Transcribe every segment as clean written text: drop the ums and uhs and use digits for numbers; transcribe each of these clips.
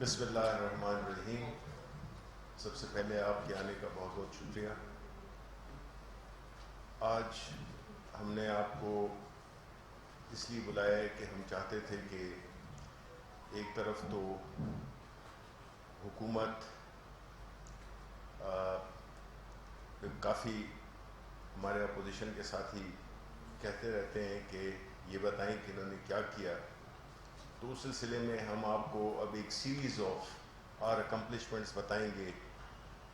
بسم اللہ الرحمن الرحیم. سب سے پہلے آپ کے آنے کا بہت بہت شکریہ. آج ہم نے آپ کو اس لیے بلایا ہے کہ ہم چاہتے تھے کہ ایک طرف تو حکومت کافی ہمارے اپوزیشن کے ساتھی کہتے رہتے ہیں کہ یہ بتائیں کہ انہوں نے کیا کیا، تو اس سلسلے میں ہم آپ کو اب ایک سیریز آف اور اکمپلشمنٹس بتائیں گے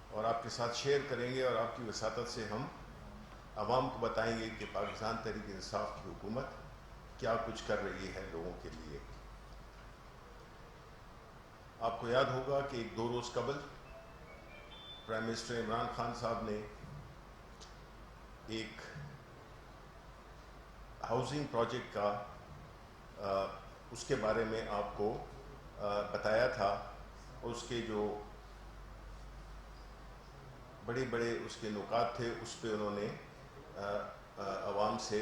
اور آپ کے ساتھ شیئر کریں گے، اور آپ کی وساطت سے ہم عوام کو بتائیں گے کہ پاکستان تحریک انصاف کی حکومت کیا کچھ کر رہی ہے لوگوں کے لیے. آپ کو یاد ہوگا کہ 2 روز قبل پرائم منسٹر عمران خان صاحب نے ایک ہاؤسنگ پروجیکٹ کا اس کے بارے میں آپ کو بتایا تھا، اور اس کے جو بڑے بڑے اس کے نکات تھے اس پہ انہوں نے عوام سے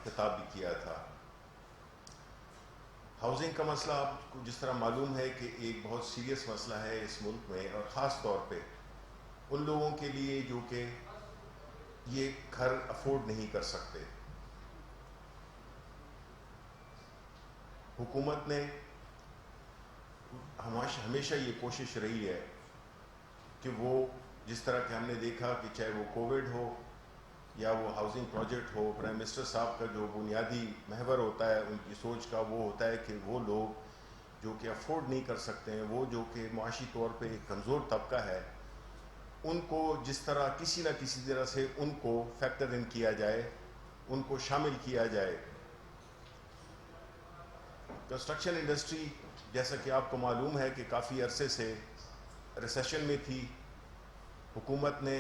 خطاب بھی کیا تھا. ہاؤسنگ کا مسئلہ آپ کو جس طرح معلوم ہے کہ ایک بہت سیریس مسئلہ ہے اس ملک میں، اور خاص طور پہ ان لوگوں کے لیے جو کہ یہ گھر افورڈ نہیں کر سکتے. حکومت نے ہمیشہ یہ کوشش رہی ہے کہ وہ جس طرح کہ ہم نے دیکھا کہ چاہے وہ کووڈ ہو یا وہ ہاؤسنگ پروجیکٹ ہو، پرائم منسٹر صاحب کا جو بنیادی محور ہوتا ہے ان کی سوچ کا، وہ ہوتا ہے کہ وہ لوگ جو کہ افورڈ نہیں کر سکتے ہیں، وہ جو کہ معاشی طور پہ ایک کمزور طبقہ ہے، ان کو جس طرح کسی نہ کسی طرح سے ان کو فیکٹر ان کیا جائے، ان کو شامل کیا جائے. کنسٹرکشن انڈسٹری جیسا کہ آپ کو معلوم ہے کہ کافی عرصے سے ریسیشن میں تھی. حکومت نے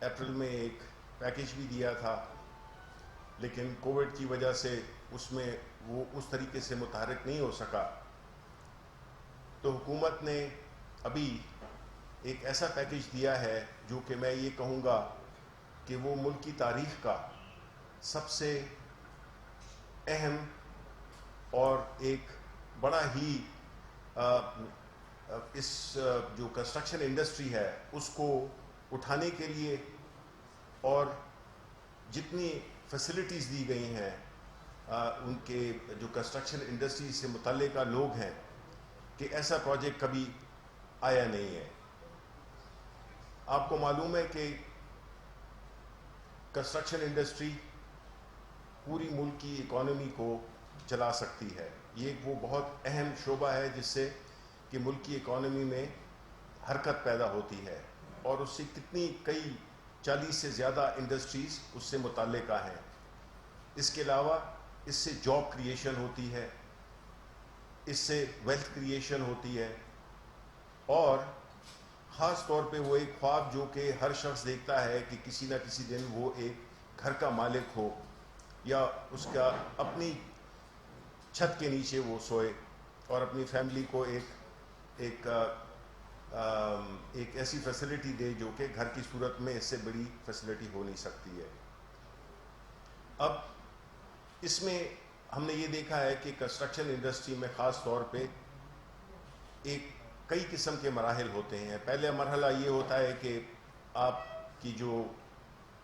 اپریل میں ایک پیکیج بھی دیا تھا، لیکن کووڈ کی وجہ سے اس میں وہ اس طریقے سے متحرک نہیں ہو سکا. تو حکومت نے ابھی ایک ایسا پیکیج دیا ہے جو کہ میں یہ کہوں گا کہ وہ ملک کی تاریخ کا سب سے اہم اور ایک بڑا ہی اس جو کنسٹرکشن انڈسٹری ہے اس کو اٹھانے کے لیے، اور جتنی فیسلٹیز دی گئی ہیں ان کے جو کنسٹرکشن انڈسٹری سے متعلقہ لوگ ہیں، کہ ایسا پروجیکٹ کبھی آیا نہیں ہے. آپ کو معلوم ہے کہ کنسٹرکشن انڈسٹری پوری ملک کی اکانومی کو چلا سکتی ہے. یہ وہ بہت اہم شعبہ ہے جس سے کہ ملک کی اکانومی میں حرکت پیدا ہوتی ہے، اور اس سے کئی 40 سے زیادہ انڈسٹریز اس سے متعلقہ ہیں. اس کے علاوہ اس سے جاب کریشن ہوتی ہے، اس سے ویلتھ کریشن ہوتی ہے، اور خاص طور پہ وہ ایک خواب جو کہ ہر شخص دیکھتا ہے کہ کسی نہ کسی دن وہ ایک گھر کا مالک ہو، یا اس کا اپنی چھت کے نیچے وہ سوئے اور اپنی فیملی کو ایک ایسی فیسلٹی دے جو کہ گھر کی صورت میں اس سے بڑی فیسلٹی ہو نہیں سکتی ہے. اب اس میں ہم نے یہ دیکھا ہے کہ کنسٹرکشن انڈسٹری میں خاص طور پہ کئی قسم کے مراحل ہوتے ہیں. پہلے مرحلہ یہ ہوتا ہے کہ آپ کی جو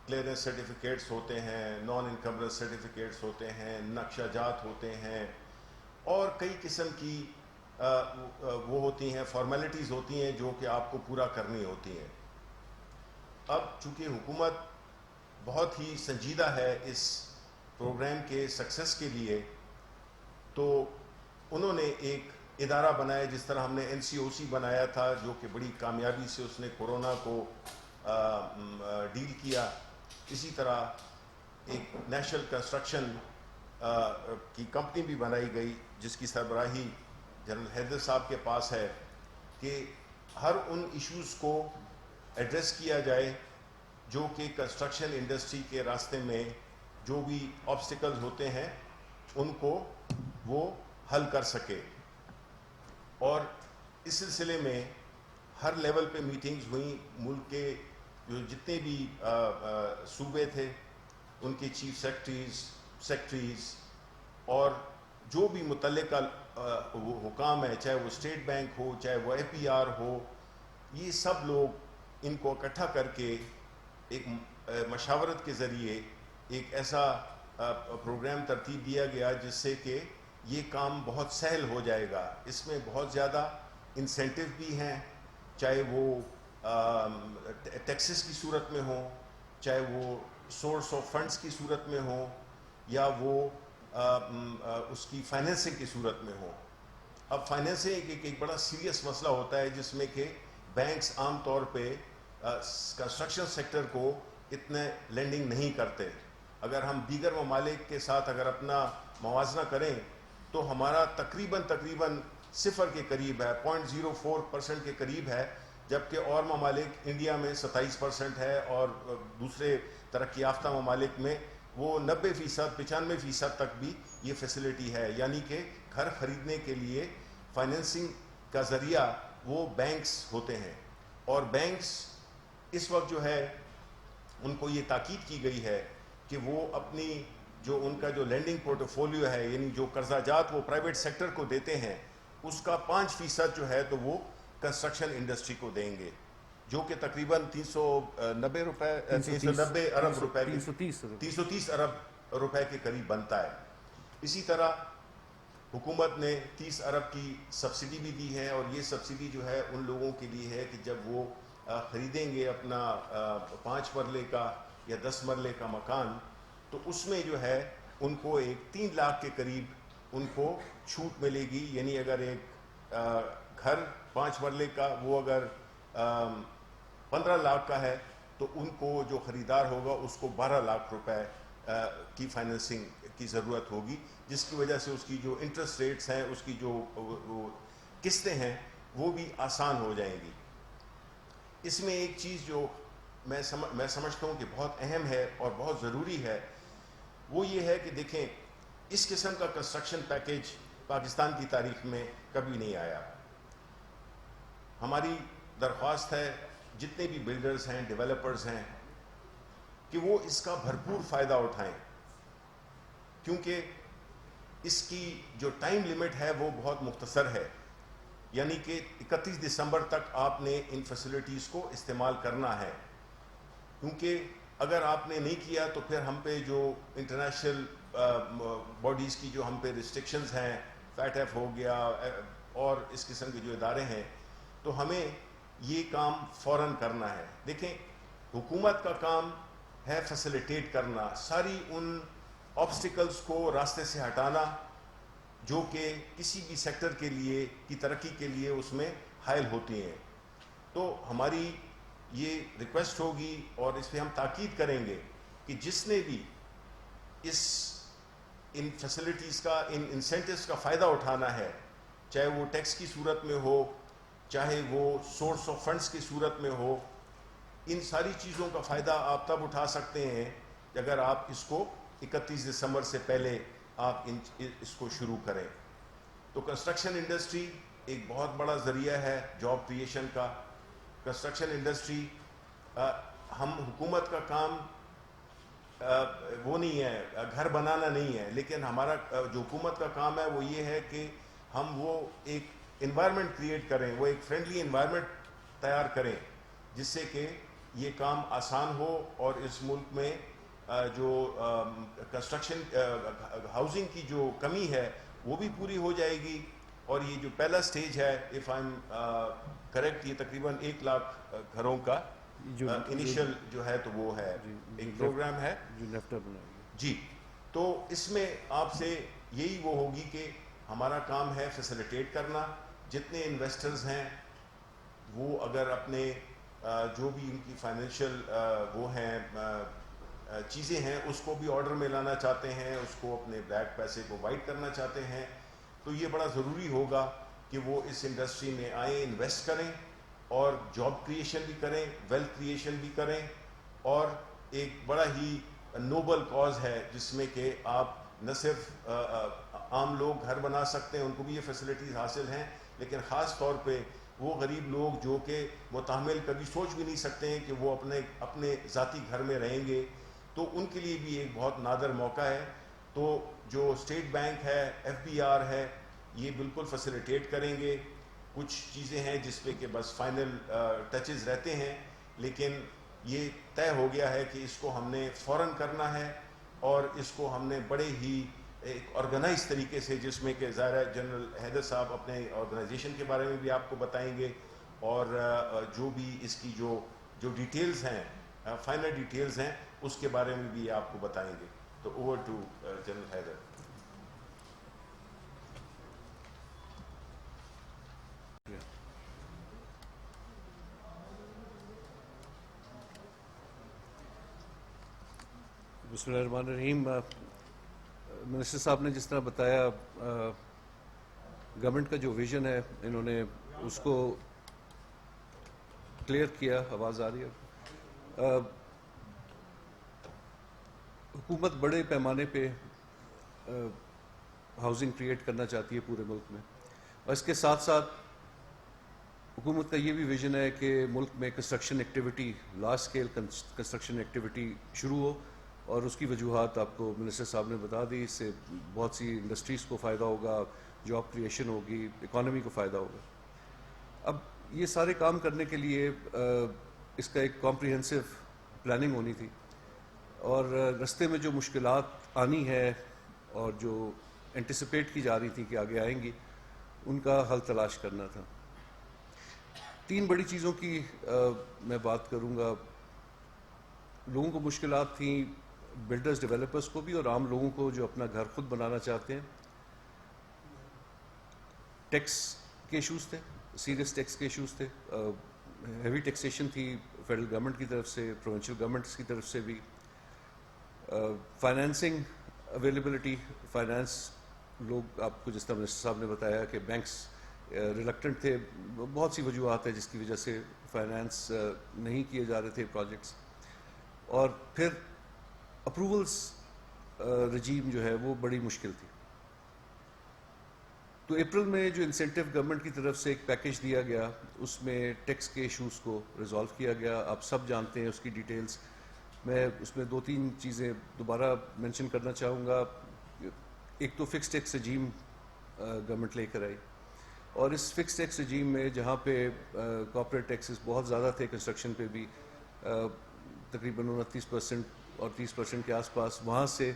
کلیئرنس سرٹیفکیٹس ہوتے ہیں، نان انکمبرنس سرٹیفکیٹس ہوتے ہیں، نقشہ جات ہوتے ہیں، اور کئی قسم کی وہ ہوتی ہیں فارمیلٹیز ہوتی ہیں جو کہ آپ کو پورا کرنی ہوتی ہیں. اب چونکہ حکومت بہت ہی سنجیدہ ہے اس پروگرام کے سکسیس کے لیے، تو انہوں نے ایک ادارہ بنایا، جس طرح ہم نے NCOC بنایا تھا جو کہ بڑی کامیابی سے اس نے کورونا کو ڈیل کیا. اسی طرح ایک نیشنل کنسٹرکشن کی کمپنی بھی بنائی گئی جس کی سربراہی جنرل حیدر صاحب کے پاس ہے، کہ ہر ان ایشوز کو ایڈریس کیا جائے جو کہ کنسٹرکشن انڈسٹری کے راستے میں جو بھی آبسٹیکلز ہوتے ہیں ان کو وہ حل کر سکے. اور اس سلسلے میں ہر لیول پہ میٹنگز ہوئیں. ملک کے جو جتنے بھی صوبے تھے ان کے چیف سیکرٹریز اور جو بھی متعلقہ وہ حکام ہے، چاہے وہ اسٹیٹ بینک ہو، چاہے وہ اے پی آر ہو، یہ سب لوگ ان کو اکٹھا کر کے ایک مشاورت کے ذریعے ایک ایسا پروگرام ترتیب دیا گیا جس سے کہ یہ کام بہت سہل ہو جائے گا. اس میں بہت زیادہ انسینٹیو بھی ہیں، چاہے وہ ٹیکسز کی صورت میں ہوں، چاہے وہ سورس آف فنڈز کی صورت میں ہوں، یا وہ اس کی فائنینسنگ کی صورت میں ہوں. اب فائنینسنگ ایک بڑا سیریس مسئلہ ہوتا ہے جس میں کہ بینکس عام طور پہ کنسٹرکشن سیکٹر کو اتنے لینڈنگ نہیں کرتے. اگر ہم دیگر ممالک کے ساتھ اگر اپنا موازنہ کریں تو ہمارا تقریباً صفر کے قریب ہے، 0.04% کے قریب ہے، جبکہ اور ممالک انڈیا میں 27% ہے، اور دوسرے ترقی یافتہ ممالک میں وہ 90%، 95% تک بھی یہ فیسلٹی ہے. یعنی کہ گھر خریدنے کے لیے فائنینسنگ کا ذریعہ وہ بینکس ہوتے ہیں، اور بینکس اس وقت جو ہے ان کو یہ تاکید کی گئی ہے کہ وہ اپنی جو ان کا جو لینڈنگ پورٹ فولیو ہے، یعنی جو قرضہ جات وہ پرائیویٹ سیکٹر کو دیتے ہیں، اس کا 5% جو ہے تو وہ کنسٹرکشن انڈسٹری کو دیں گے، جو کہ تقریباً 390 ارب روپے 330 ارب روپے کے قریب بنتا ہے. اسی طرح حکومت نے 30 ارب کی سبسڈی بھی دی ہے، اور یہ سبسڈی جو ہے ان لوگوں کے لیے ہے کہ جب وہ خریدیں گے اپنا 5 مرلے کا یا 10 مرلے کا مکان، تو اس میں جو ہے ان کو ایک 3 لاکھ کے قریب ان کو چھوٹ ملے گی. یعنی اگر ایک گھر 5 مرلے کا وہ اگر 15 لاکھ کا ہے تو ان کو جو خریدار ہوگا اس کو 12 لاکھ روپے کی فائنینسنگ کی ضرورت ہوگی، جس کی وجہ سے اس کی جو انٹرسٹ ریٹس ہیں، اس کی جو قسطیں ہیں وہ بھی آسان ہو جائیں گی. اس میں ایک چیز جو میں سمجھتا ہوں کہ بہت اہم ہے اور بہت ضروری ہے، وہ یہ ہے کہ دیکھیں اس قسم کا کنسٹرکشن پیکیج پاکستان کی تاریخ میں کبھی نہیں آیا. ہماری درخواست ہے جتنے بھی بلڈرز ہیں، ڈیولپرز ہیں، کہ وہ اس کا بھرپور فائدہ اٹھائیں، کیونکہ اس کی جو ٹائم لیمٹ ہے وہ بہت مختصر ہے. یعنی کہ 31 دسمبر تک آپ نے ان فیسلٹیز کو استعمال کرنا ہے، کیونکہ اگر آپ نے نہیں کیا تو پھر ہم پہ جو انٹرنیشنل باڈیز کی جو ہم پہ ریسٹرکشنز ہیں، فیٹ ایف ہو گیا اور اس قسم کے جو ادارے ہیں، تو ہمیں یہ کام فوراً کرنا ہے. دیکھیں حکومت کا کام ہے فیسیلیٹیٹ کرنا، ساری ان آبسٹیکلز کو راستے سے ہٹانا جو کہ کسی بھی سیکٹر کے لیے کی ترقی کے لیے اس میں حائل ہوتی ہیں. تو ہماری یہ ریکویسٹ ہوگی اور اس پہ ہم تاکید کریں گے کہ جس نے بھی ان فیسلٹیز کا، ان انسینٹیوز کا فائدہ اٹھانا ہے، چاہے وہ ٹیکس کی صورت میں ہو، چاہے وہ سورس آف فنڈز کی صورت میں ہو، ان ساری چیزوں کا فائدہ آپ تب اٹھا سکتے ہیں اگر آپ اس کو 31 دسمبر سے پہلے آپ اس کو شروع کریں. تو کنسٹرکشن انڈسٹری ایک بہت بڑا ذریعہ ہے جاب کریشن کا. کنسٹرکشن انڈسٹری ہم حکومت کا کام وہ نہیں ہے، گھر بنانا نہیں ہے، لیکن ہمارا جو حکومت کا کام ہے وہ یہ ہے کہ ہم وہ ایک انوائرمنٹ کریٹ کریں، وہ ایک فرینڈلی انوائرمنٹ تیار کریں جس سے کہ یہ کام آسان ہو اور اس ملک میں جو کنسٹرکشن ہاؤسنگ کی جو کمی ہے وہ بھی پوری ہو جائے گی. اور یہ جو پہلا سٹیج ہے، اف آئی ایم کریکٹ، یہ تقریباً 1 لاکھ گھروں کا انیشل جو ہے تو وہ ہے ایک پروگرام ہے جی. تو اس میں آپ سے یہی وہ ہوگی کہ ہمارا کام ہے فیسیلیٹیٹ کرنا. جتنے انویسٹرز ہیں وہ اگر اپنے جو بھی ان کی فائنینشیل وہ ہیں چیزیں ہیں اس کو بھی آرڈر میں لانا چاہتے ہیں، اس کو اپنے بلیک پیسے کو وائٹ کرنا چاہتے ہیں، تو یہ بڑا ضروری ہوگا کہ وہ اس انڈسٹری میں آئیں، انویسٹ کریں اور جاب کریشن بھی کریں، ویلتھ کریشن بھی کریں. اور ایک بڑا ہی نوبل کاز ہے جس میں کہ آپ نہ صرف عام لوگ گھر بنا سکتے ہیں، ان کو بھی یہ فیسلٹیز حاصل ہیں، لیکن خاص طور پہ وہ غریب لوگ جو کہ متحمل کبھی سوچ بھی نہیں سکتے ہیں کہ وہ اپنے ذاتی گھر میں رہیں گے، تو ان کے لیے بھی ایک بہت نادر موقع ہے. تو جو اسٹیٹ بینک ہے، ایف بی آر ہے، یہ بالکل فیسیلیٹیٹ کریں گے. کچھ چیزیں ہیں جس پہ کہ بس فائنل ٹچز رہتے ہیں، لیکن یہ طے ہو گیا ہے کہ اس کو ہم نے فوراً کرنا ہے، اور اس کو ہم نے بڑے ہی ایک آرگنائز طریقے سے، جس میں کہ ظاہر جنرل حیدر صاحب اپنے آرگنائزیشن کے بارے میں بھی آپ کو بتائیں گے، اور جو بھی اس کی جو ڈیٹیلز ہیں، فائنل ڈیٹیلز ہیں، اس کے بارے میں بھی آپ کو بتائیں گے. تو اوور ٹو جنرل حیدر. بسم اللہ الرحمن الرحیم. منسٹر صاحب نے جس طرح بتایا، گورنمنٹ کا جو ویژن ہے انہوں نے اس کو کلیئر کیا. آواز آ رہی ہے؟ حکومت بڑے پیمانے پہ ہاؤسنگ کریٹ کرنا چاہتی ہے پورے ملک میں، اور اس کے ساتھ ساتھ حکومت کا یہ بھی ویژن ہے کہ ملک میں construction activity, large scale construction activity شروع ہو، اور اس کی وجوہات آپ کو منسٹر صاحب نے بتا دی. اس سے بہت سی انڈسٹریز کو فائدہ ہوگا، جاب کریشن ہوگی، اکانومی کو فائدہ ہوگا. اب یہ سارے کام کرنے کے لیے اس کا ایک کمپریہنسو پلاننگ ہونی تھی، اور رستے میں جو مشکلات آنی ہے اور جو انٹیسپیٹ کی جا رہی تھی کہ آگے آئیں گی، ان کا حل تلاش کرنا تھا. 3 بڑی چیزوں کی میں بات کروں گا. لوگوں کو مشکلات تھیں، بلڈرز ڈیولپرز کو بھی اور عام لوگوں کو جو اپنا گھر خود بنانا چاہتے ہیں. ٹیکس کے ایشوز تھے، سیریس ٹیکس کے ایشوز تھے. ہیوی ٹیکسیشن تھی فیڈرل گورنمنٹ کی طرف سے، پروونشل گورنمنٹس کی طرف سے بھی. فائنینسنگ اویلیبلٹی، فائنانس، لوگ آپ کو جس طرح منسٹر صاحب نے بتایا کہ بینکس ریلکٹنٹ تھے. بہت سی وجوہات ہیں جس کی وجہ سے فائنانس نہیں کیے جا رہے تھے پروجیکٹس. اور پھر اپروولس رجیم جو ہے وہ بڑی مشکل تھی. تو اپریل میں جو انسینٹو گورنمنٹ کی طرف سے ایک پیکیج دیا گیا، اس میں ٹیکس کے ایشوز کو ریزالو کیا گیا. آپ سب جانتے ہیں اس کی ڈیٹیلز. میں اس میں 2-3 چیزیں دوبارہ مینشن کرنا چاہوں گا. ایک تو فکس ٹیکس رجیم گورنمنٹ لے کر آئی، اور اس فکس ٹیکس رجیم میں جہاں پہ کارپوریٹ ٹیکسز بہت زیادہ تھے، کنسٹرکشن پہ بھی تقریباً 29% اور 30% کے آس پاس، وہاں سے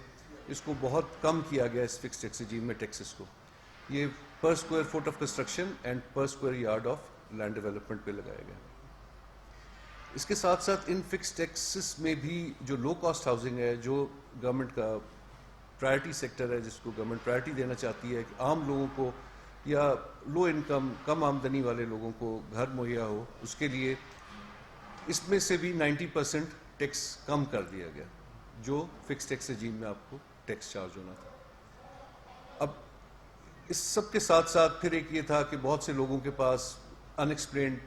اس کو بہت کم کیا گیا اس فکس ٹیکس رجیم میں ٹیکسز کو. یہ per square foot of construction and per square yard of land development پہ لگایا گیا. اس کے ساتھ ساتھ ان فکس ٹیکسز میں بھی جو لو کاسٹ ہاؤسنگ ہے، جو گورنمنٹ کا پرائرٹی سیکٹر ہے، جس کو گورنمنٹ پرائرٹی دینا چاہتی ہے کہ عام لوگوں کو یا لو انکم، کم آمدنی والے لوگوں کو گھر مہیا ہو، اس کے لیے اس میں سے بھی 90% ٹیکس کم کر دیا گیا، جو فکس ٹیکس رجیم میں آپ کو ٹیکس چارج ہونا تھا. اب اس سب کے ساتھ ساتھ پھر ایک یہ تھا کہ بہت سے لوگوں کے پاس ان ایکسپلینڈ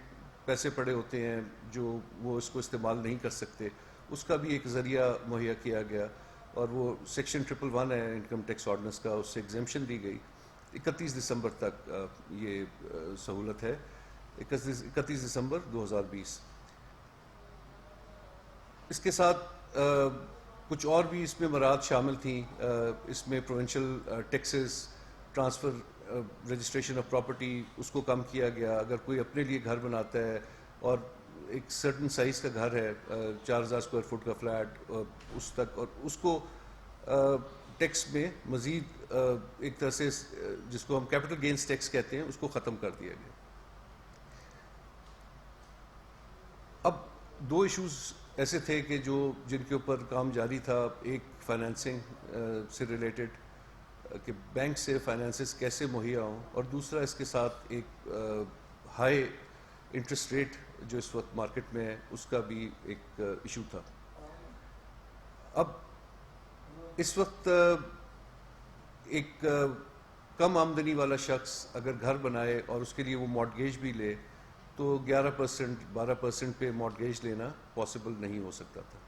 پیسے پڑے ہوتے ہیں جو وہ اس کو استعمال نہیں کر سکتے. اس کا بھی ایک ذریعہ مہیا کیا گیا، اور وہ سیکشن 111 ہے انکم ٹیکس آرڈیننس کا، اس سے ایگزیمپشن دی گئی. 31 دسمبر تک یہ سہولت ہے، 31 دسمبر 2020. اس کے ساتھ کچھ اور بھی اس میں مراحت شامل تھیں. اس میں provincial taxes, transfer registration of property, اس کو کم کیا گیا. اگر کوئی اپنے لیے گھر بناتا ہے اور ایک سرٹن سائز کا گھر ہے، 4000 اسکوائر فٹ کا فلیٹ، اس تک، اور اس کو ٹیکس میں مزید ایک طرح سے جس کو ہم کیپٹل گینز ٹیکس کہتے ہیں، اس کو ختم کر دیا گیا. اب 2 ایشوز ایسے تھے کہ جن کے اوپر کام جاری تھا. ایک فائنینسنگ سے ریلیٹڈ کہ بینک سے فائنانسز کیسے مہیا ہوں، اور دوسرا اس کے ساتھ ایک ہائی انٹرسٹ ریٹ جو اس وقت مارکیٹ میں ہے، اس کا بھی ایک ایشو تھا. اب اس وقت ایک کم آمدنی والا شخص اگر گھر بنائے اور اس کے لیے وہ مارٹگیج بھی لے، تو 11% 12% پہ مارٹگیج لینا پاسبل نہیں ہو سکتا تھا.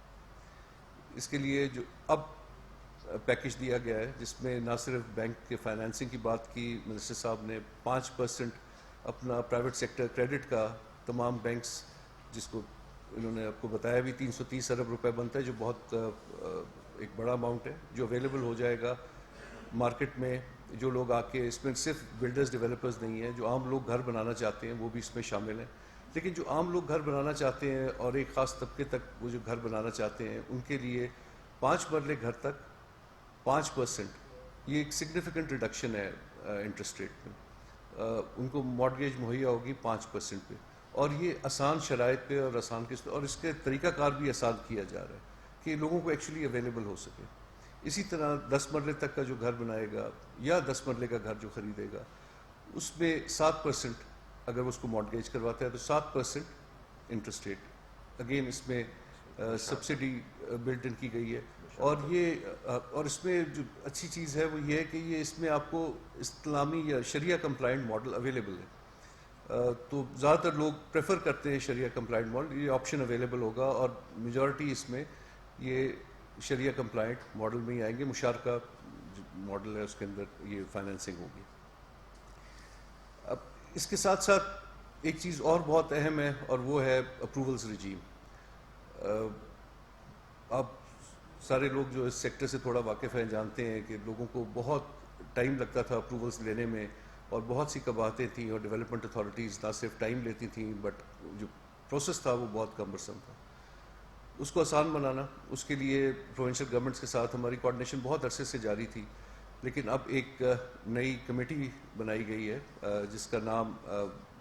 اس کے لیے جو اب پیکج دیا گیا ہے، جس میں نہ صرف بینک کے فائنینسنگ کی بات کی منسٹر صاحب نے، 5% اپنا پرائیویٹ سیکٹر کریڈٹ کا تمام بینکس، جس کو انہوں نے آپ کو بتایا بھی 330 ارب روپے بنتا ہے، جو بہت ایک بڑا اماؤنٹ ہے، جو اویلیبل ہو جائے گا مارکیٹ میں جو لوگ آ کے اس میں صرف بلڈرز ڈیولپرز نہیں ہیں, جو عام لوگ گھر بنانا چاہتے ہیں وہ بھی اس میں شامل ہیں. لیکن جو عام لوگ گھر بنانا چاہتے ہیں اور ایک خاص طبقے تک وہ جو گھر بنانا چاہتے ہیں ان کے لیے 5 مرلے گھر تک 5%, یہ ایک سگنیفیکنٹ ریڈکشن ہے انٹرسٹ ریٹ میں. ان کو مارگیج مہیا ہوگی 5% پہ, اور یہ آسان شرائط پہ اور آسان قسط, اور اس کے طریقہ کار بھی آسان کیا جا رہا ہے کہ لوگوں کو ایکچولی اویلیبل ہو سکے. اسی طرح 10 مرلے تک کا جو گھر بنائے گا یا 10 مرلے کا گھر جو خریدے گا اس میں 7% اگر وہ اس کو مارگیج کرواتا ہے تو 7% انٹرسٹ ریٹ. اگین اس میں سبسڈی بلٹ ان کی گئی ہے. اور یہ اور اس میں جو اچھی چیز ہے وہ یہ ہے کہ یہ اس میں آپ کو اسلامی یا شریعہ کمپلائنٹ ماڈل اویلیبل ہے. تو زیادہ تر لوگ پریفر کرتے ہیں شریعہ کمپلائنٹ ماڈل, یہ آپشن اویلیبل ہوگا اور میجورٹی اس میں یہ شریعہ کمپلائنٹ ماڈل میں ہی آئیں گے. مشارکہ ماڈل ہے اس کے اندر یہ فائنینسنگ ہوگی. اب اس کے ساتھ ساتھ ایک چیز اور بہت اہم ہے اور وہ ہے اپروولز رجیم. اب سارے لوگ جو اس سیکٹر سے تھوڑا واقف ہیں جانتے ہیں کہ لوگوں کو بہت ٹائم لگتا تھا اپروولز لینے میں, اور بہت سی قباہتیں تھیں, اور ڈیولپمنٹ اتھارٹیز نہ صرف ٹائم لیتی تھیں بٹ جو پروسیس تھا وہ بہت کمبرسم تھا. اس کو آسان بنانا, اس کے لیے پروونشل گورنمنٹس کے ساتھ ہماری کوآرڈینیشن بہت عرصے سے جاری تھی, لیکن اب ایک نئی کمیٹی بنائی گئی ہے جس کا نام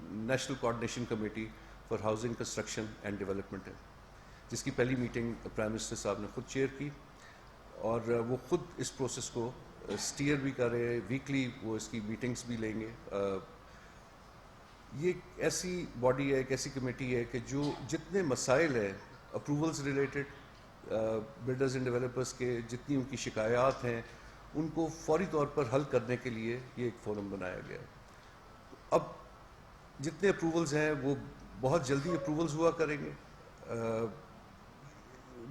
national coordination committee for housing construction and development ہے, جس کی پہلی میٹنگ پرائم منسٹر صاحب نے خود چیئر کی, اور وہ خود اس پروسیس کو سٹیئر بھی کر رہے ہیں. ویکلی وہ اس کی میٹنگز بھی لیں گے. یہ ایک ایسی باڈی ہے, ایک ایسی کمیٹی ہے کہ جو جتنے مسائل ہیں approvals related builders and developers کے, جتنی ان کی شکایات ہیں ان کو فوری طور پر حل کرنے کے لیے یہ ایک فورم بنایا گیا ہے. اب جتنے اپروولز ہیں وہ بہت جلدی اپروولز ہوا کریں گے.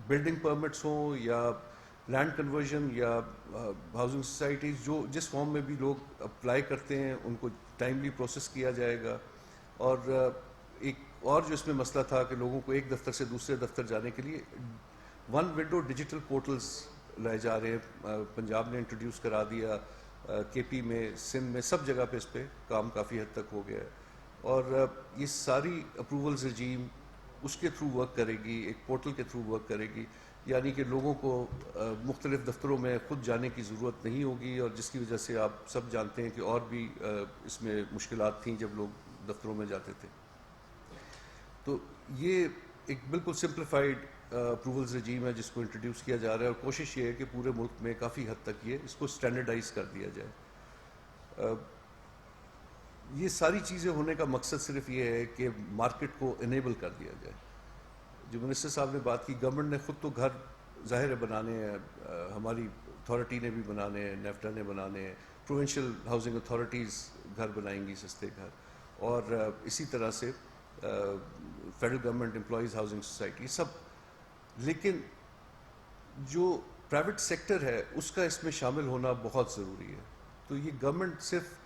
بلڈنگ پرمٹس ہوں یا لینڈ کنورژن یا ہاؤسنگ سوسائٹیز, جو جس فارم میں بھی لوگ اپلائی کرتے ہیں ان کو ٹائملی پروسیس کیا جائے گا. اور ایک اور جو اس میں مسئلہ تھا کہ لوگوں کو ایک دفتر سے دوسرے دفتر جانے کے لیے 1 ونڈو ڈیجیٹل پورٹلز لائے جا رہے ہیں. پنجاب نے انٹروڈیوس کرا دیا, کے پی میں, سندھ میں, سب جگہ پہ اس پہ کام کافی حد تک ہو گیا ہے. اور یہ ساری اپروولز رجیم اس کے تھرو ورک کرے گی, ایک پورٹل کے تھرو ورک کرے گی, یعنی کہ لوگوں کو مختلف دفتروں میں خود جانے کی ضرورت نہیں ہوگی, اور جس کی وجہ سے آپ سب جانتے ہیں کہ اور بھی اس میں مشکلات تھیں جب لوگ دفتروں میں جاتے تھے. تو یہ ایک بالکل سمپلیفائڈ اپروولز رجیم ہے جس کو انٹروڈیوس کیا جا رہا ہے, اور کوشش یہ ہے کہ پورے ملک میں کافی حد تک یہ اس کو اسٹینڈرڈائز کر دیا جائے. یہ ساری چیزیں ہونے کا مقصد صرف یہ ہے کہ مارکیٹ کو انیبل کر دیا جائے. جو منسٹر صاحب نے بات کی, گورنمنٹ نے خود تو گھر ظاہر ہے بنانے ہیں, ہماری اتھارٹی نے بھی بنانے ہیں, نیفڈا نے بنانے ہیں, پروونشل ہاؤسنگ اتھارٹیز گھر بنائیں گی سستے گھر, اور اسی طرح سے federal government employees housing society سب. لیکن جو پرائیویٹ سیکٹر ہے اس کا اس میں شامل ہونا بہت ضروری ہے. تو یہ گورنمنٹ صرف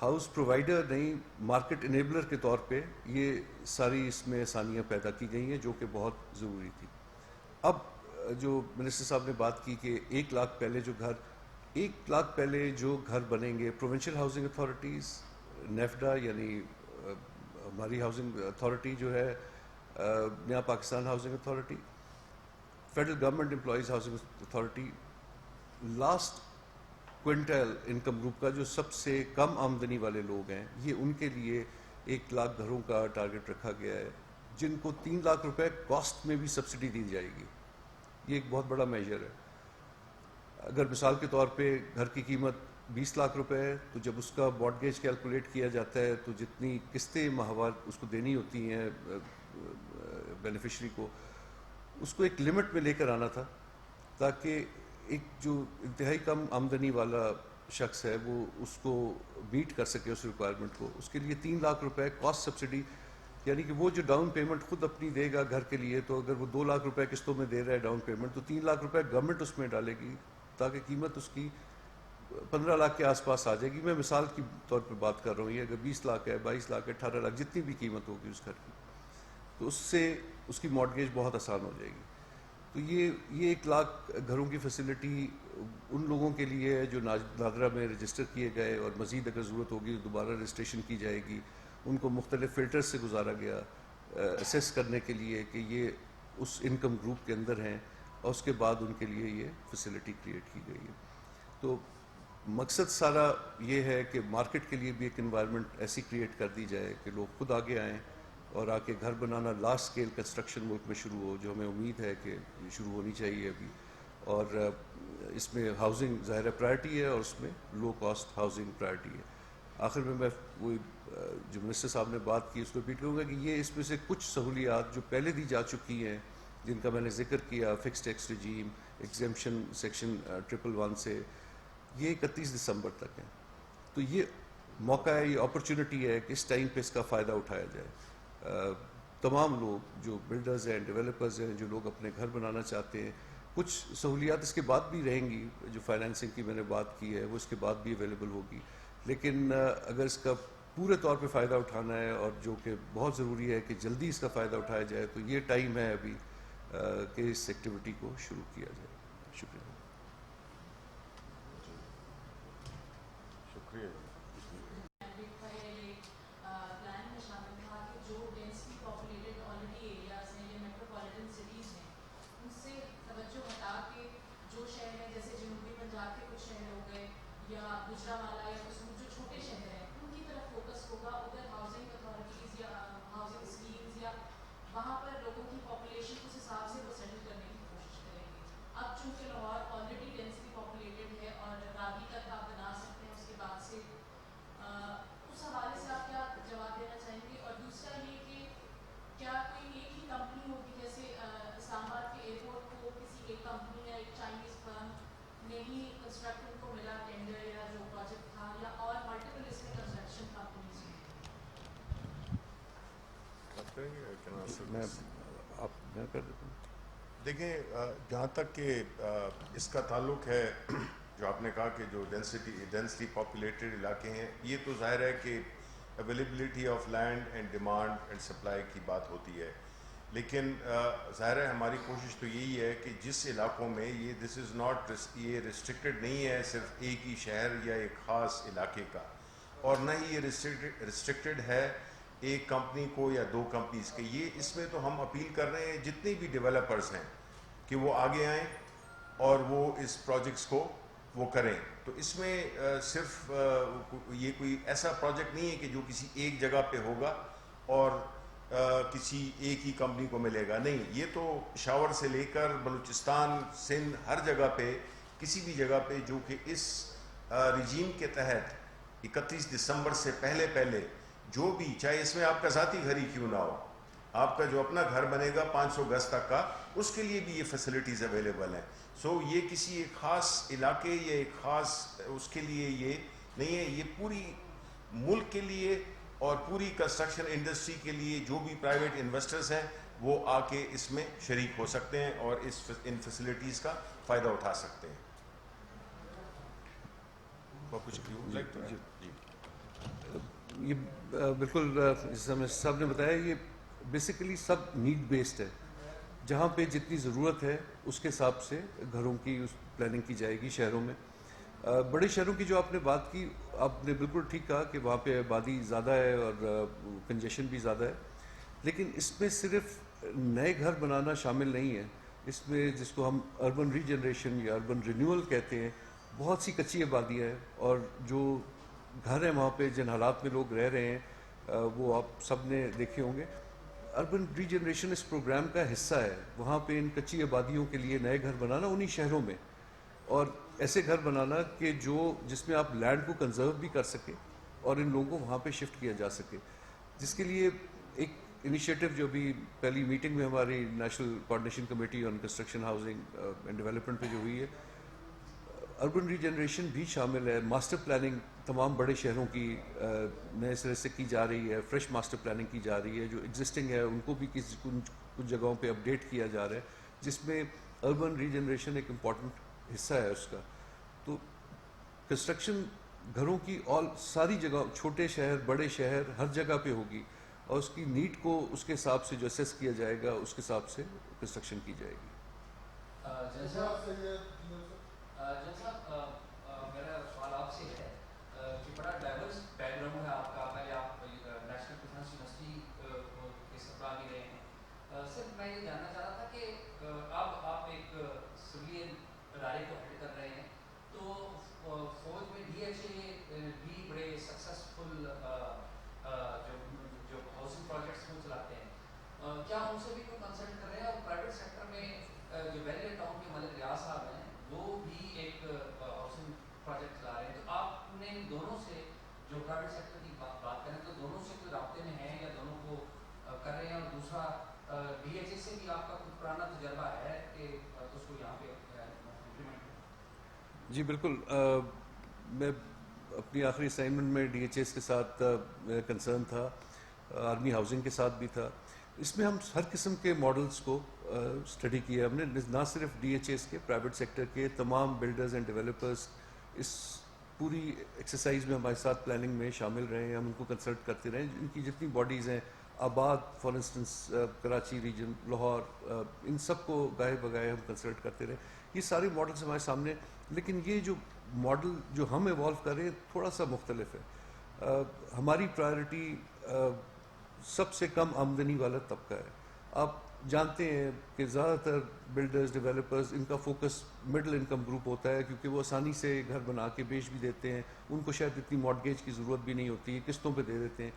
ہاؤس پرووائڈر نہیں, مارکیٹ انیبلر کے طور پہ یہ ساری اس میں آسانیاں پیدا کی گئی ہیں جو کہ بہت ضروری تھی. اب جو منسٹر صاحب نے بات کی کہ 1 لاکھ پہلے جو گھر بنیں گے, پروونشل ہاؤسنگ اتھارٹیز, نیفڈا یعنی ہماری ہاؤسنگ اتھارٹی جو ہے, نیا Pakistan housing authority, federal government employees housing authority, last quintal income group کا جو سب سے کم آمدنی والے لوگ ہیں, یہ ان کے لیے 1 لاکھ گھروں کا ٹارگٹ رکھا گیا ہے, جن کو 3 لاکھ روپے کاسٹ میں بھی سبسڈی دی جائے گی. یہ ایک بہت بڑا میجر ہے. اگر مثال کے طور پہ گھر کی قیمت 20 لاکھ روپے ہے, تو جب اس کا مارٹگیج کیلکولیٹ کیا جاتا ہے تو جتنی قسطیں ماہوار اس کو دینی ہوتی ہیں بینیفیشری کو, اس کو ایک لمٹ میں لے کر آنا تھا تاکہ ایک جو انتہائی کم آمدنی والا شخص ہے وہ اس کو میٹ کر سکے اس ریکوائرمنٹ کو. اس کے لیے 3 لاکھ روپے کاسٹ سبسڈی, یعنی کہ وہ جو ڈاؤن پیمنٹ خود اپنی دے گا گھر کے لیے, تو اگر وہ 2 لاکھ روپے قسطوں میں دے رہا ہے ڈاؤن پیمنٹ, تو 3 لاکھ روپے گورنمنٹ اس میں ڈالے گی تاکہ قیمت اس کی 15 لاکھ کے آس پاس آ جائے گی. میں مثال کی طور پہ بات کر رہا ہوں. یہ اگر 20 لاکھ ہے, 22 لاکھ ہے, 18 لاکھ, جتنی بھی قیمت ہوگی اس گھر کی, تو اس سے اس کی مارٹگیج بہت آسان ہو جائے گی. تو یہ 1 لاکھ گھروں کی فیسلٹی ان لوگوں کے لیے ہے جو نادرا میں رجسٹر کیے گئے، اور مزید اگر ضرورت ہوگی تو دوبارہ رجسٹریشن کی جائے گی. ان کو مختلف فلٹر سے گزارا گیا اسیس کرنے کے لیے کہ یہ اس انکم گروپ کے اندر ہیں، اور اس کے بعد ان کے لیے یہ فیسلٹی کریٹ کی گئی ہے. تو مقصد سارا یہ ہے کہ مارکیٹ کے لیے بھی ایک انوائرمنٹ ایسی کریٹ کر دی جائے کہ لوگ خود آگے آئیں اور آ کے گھر بنانا. لارج اسکیل کنسٹرکشن ملک میں شروع ہو، جو ہمیں امید ہے کہ شروع ہونی چاہیے ابھی. اور اس میں ہاؤسنگ ظاہر پرائرٹی ہے، اور اس میں لو کاسٹ ہاؤسنگ پرائرٹی ہے. آخر میں وہی جو منسٹر صاحب نے بات کی اس کو ریپیٹ کروں گا کہ یہ اس میں سے کچھ سہولیات جو پہلے دی جا چکی ہیں، جن کا میں نے ذکر کیا، فکس ٹیکس رجیم، ایگزیمپشن سیکشن 111 سے، یہ 31 دسمبر تک ہے. تو یہ موقع ہے، یہ اپرچونٹی ہے کہ اس ٹائم پہ اس کا فائدہ اٹھایا جائے. تمام لوگ جو بلڈرز ہیں، ڈیولپرز ہیں، جو لوگ اپنے گھر بنانا چاہتے ہیں، کچھ سہولیات اس کے بعد بھی رہیں گی. جو فائنینسنگ کی میں نے بات کی ہے وہ اس کے بعد بھی اویلیبل ہوگی. لیکن اگر اس کا پورے طور پہ فائدہ اٹھانا ہے، اور جو کہ بہت ضروری ہے کہ جلدی اس کا فائدہ اٹھایا جائے، تو یہ ٹائم ہے ابھی کہ اس ایکٹیویٹی کو شروع کیا جائے. شکریہ. شکریہ. گجرانوالہ یا قصور جو چھوٹے شہر ہیں ان کی طرف فوکس ہوگا، ادھر ہاؤسنگ اتھارٹیز یا ہاؤسنگ اسکیمز یا وہاں پر لوگوں کی پاپولیشن اس حساب سے وہ سیٹل کرنے کی کوشش کریں گے. اب چونکہ لاہور آلریڈی ڈینسلی پاپولیٹڈ ہے اور راوی تک آپ بنا سکتے ہیں، اس کے بعد سے اس حوالے سے آپ کیا جواب دینا چاہیں گے؟ اور دوسرا یہ کہ کیا کوئی ایک ہی کمپنی ہوگی، جیسے اسلام آباد کے ایئرپورٹ کو کسی ایک کمپنی یا ایک چائنیز فرم نے ہی کنسٹرکٹر کو ملا ٹینڈر یا جو پروجیکٹ تھا، یا اور ملٹیپل اس میں کنسٹرکشن کمپنیز ہیں؟ میں کر دیتا ہوں. دیکھیں، جہاں تک کہ اس کا تعلق ہے جو آپ نے کہا کہ جو ڈینسلی پاپولیٹڈ علاقے ہیں، یہ تو ظاہر ہے کہ availability of land and demand and supply کی بات ہوتی ہے. لیکن ظاہر ہے ہماری کوشش تو یہی ہے کہ جس علاقوں میں یہ ریسٹرکٹڈ نہیں ہے صرف ایک ہی شہر یا ایک خاص علاقے کا، اور نہ ہی یہ ریسٹرکٹڈ ہے ایک کمپنی کو یا 2 کمپنیز کے. یہ اس میں تو ہم اپیل کر رہے ہیں جتنے بھی ڈیولپرز ہیں کہ وہ آگے آئیں اور وہ اس پروجیکٹس کو وہ کریں. تو اس میں صرف یہ کوئی ایسا پروجیکٹ نہیں ہے کہ جو کسی ایک جگہ پہ ہوگا اور کسی ایک ہی کمپنی کو ملے گا. نہیں، یہ تو پشاور سے لے کر بلوچستان، سندھ، ہر جگہ پہ، کسی بھی جگہ پہ جو کہ اس رجیم کے تحت 31 دسمبر سے پہلے جو بھی، چاہے اس میں آپ کا ذاتی گھر ہی کیوں نہ ہو، آپ کا جو اپنا گھر بنے گا 500 گز تک کا، اس کے لیے بھی یہ فیسلٹیز اویلیبل ہیں. سو یہ کسی ایک خاص علاقے یا ایک خاص اس کے لیے یہ نہیں ہے، یہ پوری ملک کے لیے اور پوری کنسٹرکشن انڈسٹری کے لیے جو بھی پرائیویٹ انویسٹرز ہیں وہ آ کے اس میں شریک ہو سکتے ہیں اور ان فیسلٹیز کا فائدہ اٹھا سکتے ہیں. یہ بالکل جیسا میں صاحب نے بتایا، یہ بیسیکلی سب نیڈ بیسڈ ہے. جہاں پہ جتنی ضرورت ہے اس کے حساب سے گھروں کی پلاننگ کی جائے گی شہروں میں. بڑے شہروں کی جو آپ نے بات کی، آپ نے بالکل ٹھیک کہا کہ وہاں پہ آبادی زیادہ ہے اور کنجیشن بھی زیادہ ہے. لیکن اس میں صرف نئے گھر بنانا شامل نہیں ہے. اس میں جس کو ہم اربن ری جنریشن یا اربن رینیول کہتے ہیں، بہت سی کچی آبادی ہے، اور جو گھر ہیں وہاں پہ جن حالات میں لوگ رہ رہے ہیں وہ آپ سب نے دیکھے ہوں گے. اربن ری جنریشن اس پروگرام کا حصہ ہے. وہاں پہ ان کچی آبادیوں کے لیے نئے گھر بنانا انہی شہروں میں، اور ایسے گھر بنانا کہ جس میں آپ لینڈ کو کنزرو بھی کر سکیں اور ان لوگوں کو وہاں پہ شفٹ کیا جا سکے. جس کے لیے ایک انیشیٹو جو بھی پہلی میٹنگ میں ہماری national coordination committee on construction housing and development پہ جو ہوئی ہے، اربن ری جنریشن بھی شامل ہے. ماسٹر پلاننگ تمام بڑے شہروں کی نئے سرے سے کی جا رہی ہے، فریش ماسٹر پلاننگ کی جا رہی ہے. جو ایگزسٹنگ ہے ان کو بھی کچھ جگہوں پہ اپڈیٹ کیا جا رہا ہے، جس میں اربن ری جنریشن ایک امپورٹنٹ حصہ ہے اس کا. تو کنسٹرکشن گھروں کی ساری جگہ، چھوٹے شہر بڑے شہر، ہر جگہ پہ ہوگی، اور اس کی نیڈ کو اس کے حساب سے جو اسیس کیا جائے گا اس کے حساب سے کنسٹرکشن کی جائے گی. جن صاحب میرا سوال آپ سے ہے کہ بڑا ڈائیورس بیک گراؤنڈ ہے آپ کا. پہلے آپ نیشنل ڈیفینس یونیورسٹی کے سربراہ بھی رہے ہیں. صرف میں یہ جاننا چاہ رہا تھا کہ اب آپ ایک سویلین ادارے کو ہیڈ کر رہے ہیں, تو فوج میں ڈی ایچ اے بھی بڑے سکسیزفل جو ہاؤسنگ پروجیکٹس وہ چلاتے ہیں. کیا ان سے بھی کوئی کنسلٹ کر رہے ہیں؟ اور پرائیویٹ سیکٹر میں جو ویلیئر ٹاؤن کے ملک ریاض صاحب ہیں وہ بھی ایک ہاؤسنگ پروجیکٹ چلا رہے ہیں, تو آپ نے ان دونوں سے جو پرائیویٹ سیکٹر کی بات کریں تو دونوں سے کوئی رابطے میں ہیں یا دونوں کو کر رہے ہیں؟ اور دوسرا ڈی ایچ اے سے بھی آپ کا کچھ پرانا تجربہ ہے کہ اس کو یہاں پہ امپلیمنٹ کریں؟ جی بالکل. میں اپنی آخری اسائنمنٹ میں ڈی ایچ ایس کے ساتھ میرا کنسرن تھا, آرمی ہاؤسنگ کے ساتھ بھی تھا. اس میں ہم ہر قسم کے ماڈلز کو اسٹڈی کیا. ہم نے نہ صرف ڈی ایچ ایس کے, پرائیویٹ سیکٹر کے تمام بلڈرز اینڈ ڈیولپرز اس پوری ایکسرسائز میں ہمارے ساتھ پلاننگ میں شامل رہے ہیں. ہم ان کو کنسلٹ کرتے رہے. ان کی جتنی باڈیز ہیں, ABAD for instance, Karachi region, Lahore, ان سب کو گائے بگائے ہم کنسلٹ کرتے رہے. یہ سارے ماڈلز ہمارے سامنے, لیکن یہ جو ماڈل جو ہم ایوالو کر رہے ہیں تھوڑا سا مختلف ہے. ہماری پرائرٹی سب سے کم آمدنی والا طبقہ ہے. آپ جانتے ہیں کہ زیادہ تر بلڈرز, ڈیولپرز, ان کا فوکس مڈل انکم گروپ ہوتا ہے, کیونکہ وہ آسانی سے گھر بنا کے بیچ بھی دیتے ہیں. ان کو شاید اتنی مارٹگیج کی ضرورت بھی نہیں ہوتی, قسطوں پہ دے دیتے ہیں.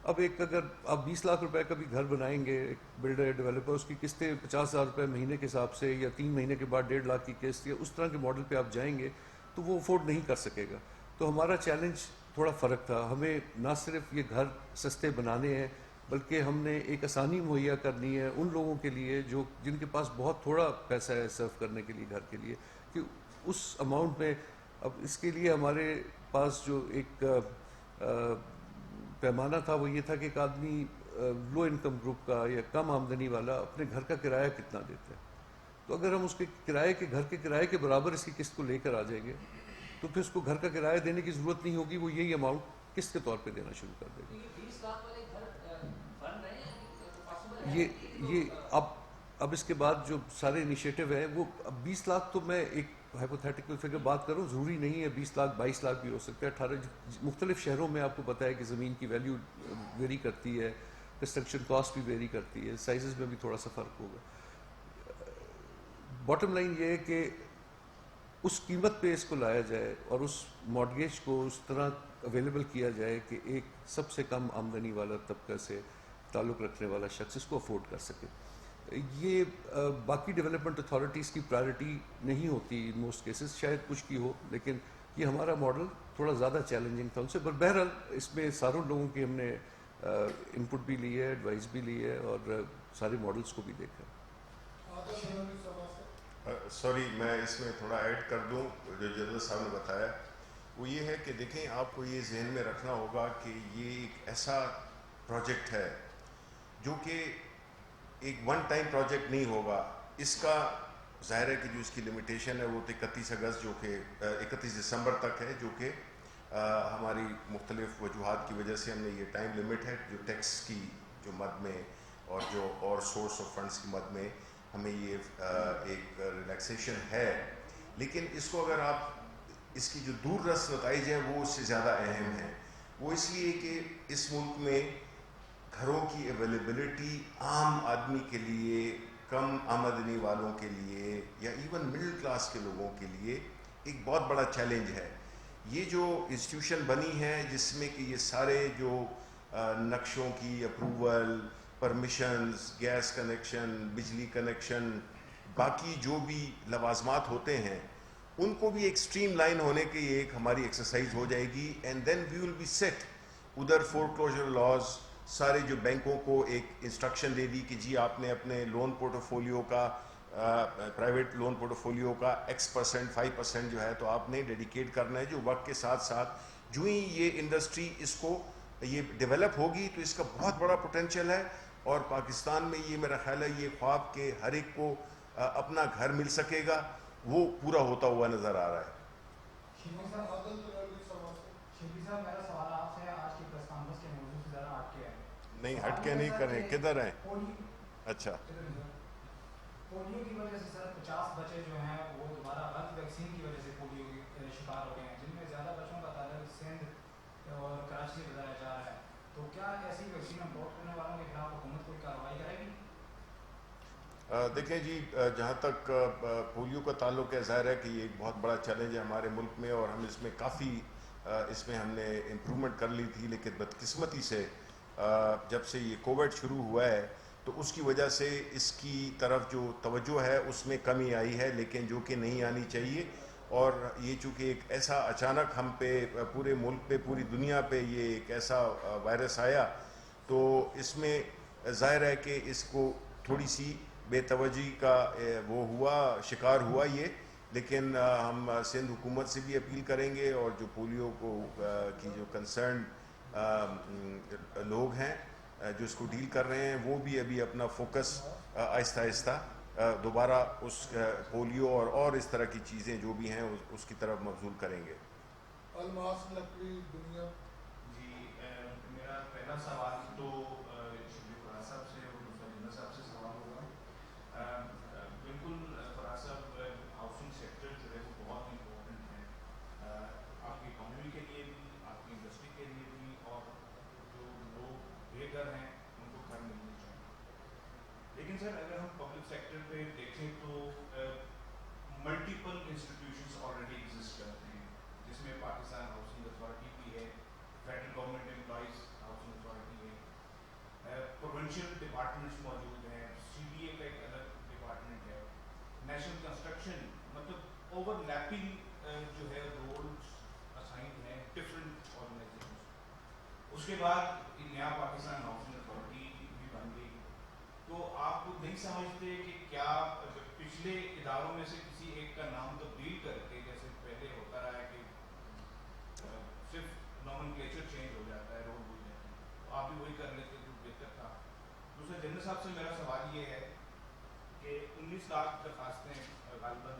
اب ایک اگر آپ 20 لاکھ روپے کا بھی گھر بنائیں گے, ایک بلڈر یا ڈیولپر, اس کی قسطیں 50,000 روپے مہینے کے حساب سے, یا 3 مہینے کے بعد 1.5 لاکھ کی قسط, یا اس طرح کے ماڈل پہ آپ جائیں گے تو وہ افورڈ نہیں کر سکے گا. تو ہمارا چیلنج تھوڑا فرق تھا. ہمیں نہ صرف یہ گھر سستے بنانے ہیں, بلکہ ہم نے ایک آسانی مہیا کرنی ہے ان لوگوں کے لیے جو جن کے پاس بہت تھوڑا پیسہ ہے سرو کرنے کے لیے, گھر کے لیے, کہ اس اماؤنٹ میں. اب اس کے لیے ہمارے پاس جو ایک پیمانہ تھا وہ یہ تھا کہ ایک آدمی لو انکم گروپ کا یا کم آمدنی والا اپنے گھر کا کرایہ کتنا دیتا ہے. تو اگر ہم اس کے کرائے کے, گھر کے کرائے کے برابر اس کی قسط کو لے کر آ جائیں گے تو پھر اس کو گھر کا کرایہ دینے کی ضرورت نہیں ہوگی, وہ یہی اماؤنٹ قسط کے طور پہ دینا شروع کر دے گا. یہ 20 لاکھ والے گھر بن رہے ہیں, پاسبل ہے یہ اب اس کے بعد جو سارے انیشیٹو ہیں وہ اب 20 لاکھ تو میں ایک ہائپوتھیٹیکل فگر بات کروں, ضروری نہیں ہے 20 لاکھ 22 لاکھ بھی ہو سکتا ہے. 18 مختلف شہروں میں آپ کو پتہ ہے کہ زمین کی ویلیو ویری کرتی ہے, کنسٹرکشن کاسٹ بھی ویری کرتی ہے, سائزز میں بھی تھوڑا سا فرق ہوگا. باٹم لائن یہ ہے کہ اس قیمت پہ اس کو لایا جائے اور اس مارٹگیج کو اس طرح اویلیبل کیا جائے کہ ایک سب سے کم آمدنی والا طبقہ سے تعلق رکھنے والا شخص اس کو افورڈ کر سکے. یہ باقی ڈیولپمنٹ اتھارٹیز کی پرائرٹی نہیں ہوتی ان موسٹ کیسز, شاید کچھ کی ہو, لیکن یہ ہمارا ماڈل تھوڑا زیادہ چیلنجنگ تھا ان سے. پر بہرحال اس میں ساروں لوگوں کی ہم نے انپٹ بھی لی ہے, ایڈوائس بھی لی ہے, اور سارے ماڈلس کو بھی دیکھا. سوری, میں اس میں تھوڑا ایڈ کر دوں. جو جنرل صاحب نے بتایا وہ یہ ہے کہ دیکھیں, آپ کو یہ ذہن میں رکھنا ہوگا کہ یہ ایک ایسا پروجیکٹ ہے جو کہ ایک ون ٹائم پروجیکٹ نہیں ہوگا. اس کا ظاہر ہے کہ جو اس کی لمیٹیشن ہے وہ 31 اگست جو کہ 31 دسمبر تک ہے, جو کہ ہماری مختلف وجوہات کی وجہ سے ہم نے یہ ٹائم لمٹ ہے, جو ٹیکس کی جو مد میں اور جو اور سورس آف فنڈس کی مد میں ہمیں یہ ایک ریلیکسیشن ہے. لیکن اس کو اگر آپ, اس کی جو دور رس نتائج ہیں وہ اس سے زیادہ اہم ہیں. وہ اس لیے کہ اس ملک میں گھروں کی اویلیبلٹی عام آدمی کے لیے, کم آمدنی والوں کے لیے, یا ایون مڈل کلاس کے لوگوں کے لیے ایک بہت بڑا چیلنج ہے. یہ جو انسٹیٹیوشن بنی ہے جس میں کہ یہ سارے جو نقشوں کی اپروول, پرمیشنز, گیس کنیکشن, بجلی کنیکشن, باقی جو بھی لوازمات ہوتے ہیں ان کو بھی ایک اسٹریم لائن ہونے کی ایک ہماری ایکسرسائز ہو جائے گی. And then we will be set. ادھر فور کلوجر لاز, سارے جو بینکوں کو ایک انسٹرکشن دے دی کہ جی آپ نے اپنے لون پورٹو فولیو کا, پرائیویٹ لون پورٹو فولیو کا X% 5% جو ہے تو آپ نے ڈیڈیکیٹ کرنا ہے, جو وقت کے ساتھ ساتھ جو ہی یہ انڈسٹری اس کو یہ ڈیولپ ہوگی تو اس کا بہت بڑا پوٹینشیل ہے. اور پاکستان میں یہ میرا خیال ہے یہ خواب کہ ہر ایک کو اپنا گھر مل سکے گا, وہ پورا ہوتا ہوا نظر آ رہا ہے. شیخی صاحب میرا سوال آپ سے آج کی پریس کانفرنس کے موضوع سے ذرا ہٹ کے ہے. نہیں ہٹ کے نہیں کریں, کدھر ہیں؟ اچھا, پولیو کی وجہ سے سر 50 بچے جو ہیں وہ دوبارہ غلط ویکسین کی وجہ سے پولیو کے شکار ہو گئے ہیں، جن میں زیادہ بچوں کا تعلق سندھ اور کراچی سے بتایا جا رہا ہے. تو کیا ایسی ویکسین امپورٹ کرنے والوں کے خلاف حکومت کوئی کارروائی کرے گی؟ دیکھیں جی، جہاں تک پولیو کا تعلق ہے، ظاہر ہے کہ یہ ایک بہت بڑا چیلنج ہے ہمارے ملک میں، اور ہم اس میں کافی ہم نے امپرومنٹ کر لی تھی، لیکن بدقسمتی سے جب سے یہ کووڈ شروع ہوا ہے تو اس کی وجہ سے اس کی طرف جو توجہ ہے اس میں کمی آئی ہے، لیکن جو کہ نہیں آنی چاہیے. اور یہ چونکہ ایک ایسا اچانک ہم پہ، پورے ملک پہ، پوری دنیا پہ یہ ایک ایسا وائرس آیا، تو اس میں ظاہر ہے کہ اس کو تھوڑی سی بے توجہی کا وہ ہوا، شکار ہوا یہ. لیکن ہم سندھ حکومت سے بھی اپیل کریں گے، اور جو پولیو کو کی جو کنسرن لوگ ہیں جو اس کو ڈیل کر رہے ہیں، وہ بھی ابھی اپنا فوکس آہستہ آہستہ دوبارہ اس پولیو اور اس طرح کی چیزیں جو بھی ہیں اس کی طرف مبذول کریں گے. الماس لکڑی دنیا. جی میرا پہلا سوال تو شبیر فراز صاحب سے اور دوسرا جنرل صاحب سے سوال ہوگا. بالکل فراز صاحب، ہاؤسنگ سیکٹر جو ہے وہ بہت امپورٹنٹ ہے آپ کی اکانومی کے لیے بھی، آپ کی انڈسٹری کے لیے بھی، اور جو لوگ بے گھر ہیں ان کو گھر ملنے چاہیے. لیکن سر اگر ہم پبلک سیکٹر پہ دیکھیں تو ملٹیپل انسٹیٹیوشنس آلریڈی ایگزسٹ کرتے ہیں، جس میں پاکستان ہاؤسنگ اتھارٹی بھی ہے، federal government employees housing authority ہے، پروونشل ڈپارٹمنٹس موجود ہیں، سی بی اے کا ایک الگ ڈپارٹمنٹ ہے، نیشنل کنسٹرکشن، مطلب اوور لیپنگ جو ہے رولز اسائنڈ ہیں ڈفرینٹ آرگنائزیشنس. اس کے بعد نیا پاکستان ہاؤسنگ اتھارٹی بھی بن گئی. تو آپ نہیں سمجھتے کہ کیا پچھلے اداروں میں سے کسی ایک کا نام تبدیل کر کے، جیسے پہلے ہوتا رہا ہے کہ صرف نومنکلیچر چینج ہو جاتا ہے، رول بھول جاتے ہیں، تو آپ بھی وہی کر لیتے تو بہتر تھا. دوسرا جنرل صاحب سے میرا سوال یہ ہے کہ 19 لاکھ درخواستیں غالباً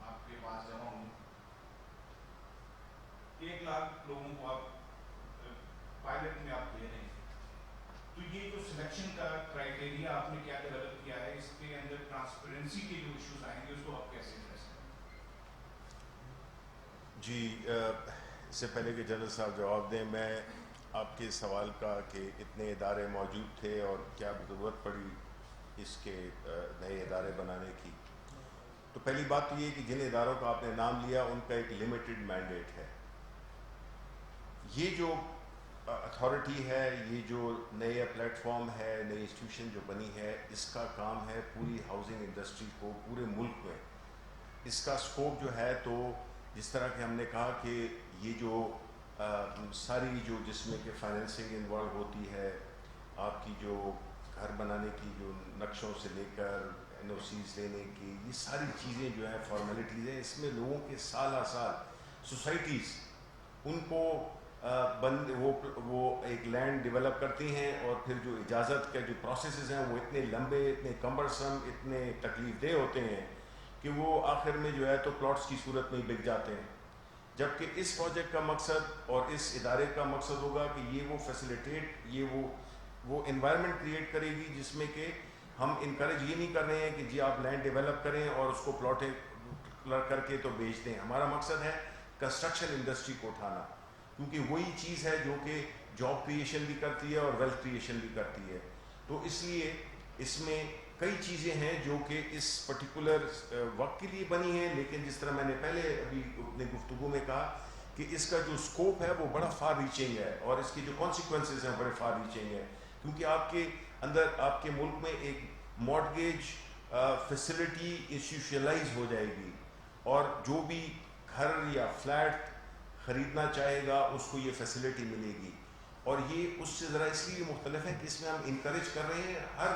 آپ کے پاس جمع ہوں، 1 لاکھ لوگوں کو آپ پائلٹ میں آپ دے رہے ہیں. تو یہ جو سلیکشن کا کرائٹیریا آپ نے کیا ڈیولپ کیا ہے، اس کے اندر ٹرانسپیرنسی کے جو ایشوز آئیں گے اس کو آپ کیسے ایڈریس کریں گے؟ جی، اس سے پہلے کہ جنرل صاحب جواب دیں، میں آپ کے سوال کا کہ اتنے ادارے موجود تھے اور کیا ضرورت پڑی اس کے نئے ادارے بنانے کی، تو پہلی بات تو یہ ہے کہ جن اداروں کا آپ نے نام لیا ان کا ایک لمیٹڈ مینڈیٹ ہے. یہ جو اتھارٹی ہے، یہ جو نیا پلیٹ فارم ہے، نئی انسٹیٹیوشن جو بنی ہے، اس کا کام ہے پوری ہاؤسنگ انڈسٹری کو پورے ملک میں اس کا سکوپ جو ہے، تو جس طرح کہ ہم نے کہا کہ یہ جو ساری جو جس میں کہ فائنینسنگ انوالو ہوتی ہے، آپ کی جو گھر بنانے کی جو نقشوں سے لے کر این او سیز لینے کی، یہ ساری چیزیں جو ہیں فارمیلٹیز ہیں، اس میں لوگوں کے سالہ سال سوسائٹیز ان کو وہ ایک لینڈ ڈیولپ کرتی ہیں، اور پھر جو اجازت کے جو پروسیسز ہیں وہ اتنے لمبے، اتنے کمبرسم، اتنے تکلیف دہ ہوتے ہیں کہ وہ آخر میں جو ہے تو پلاٹس کی صورت میں بک جاتے ہیں. جبکہ اس پروجیکٹ کا مقصد اور اس ادارے کا مقصد ہوگا کہ یہ وہ فیسیلیٹیٹ، یہ وہ انوائرمنٹ کریٹ کرے گی جس میں کہ ہم انکریج یہ نہیں کر رہے ہیں کہ جی آپ لینڈ ڈیولپ کریں اور اس کو پلاٹیں کر کے تو بیچ دیں. ہمارا مقصد ہے کنسٹرکشن انڈسٹری کو اٹھانا، کیونکہ وہی چیز ہے جو کہ جاب کریشن بھی کرتی ہے اور ویلتھ کریشن بھی کرتی ہے. تو اس لیے اس میں کئی چیزیں ہیں جو کہ اس پرٹیکولر وقت کے لیے بنی ہیں، لیکن جس طرح میں نے پہلے ابھی اپنے گفتگو میں کہا کہ اس کا جو اسکوپ ہے وہ بڑا فار ریچنگ ہے، اور اس کی جو کانسیکوینسز ہیں بڑے فار ریچنگ ہیں، کیونکہ آپ کے اندر، آپ کے ملک میں ایک مارگیج فیسلٹی انسٹیٹیوشنلائز ہو جائے گی، اور جو بھی گھر یا فلیٹ خریدنا چاہے گا اس کو یہ فیسلٹی ملے گی. اور یہ اس سے ذرا اس لیے مختلف ہے کہ اس میں ہم انکریج کر رہے ہیں ہر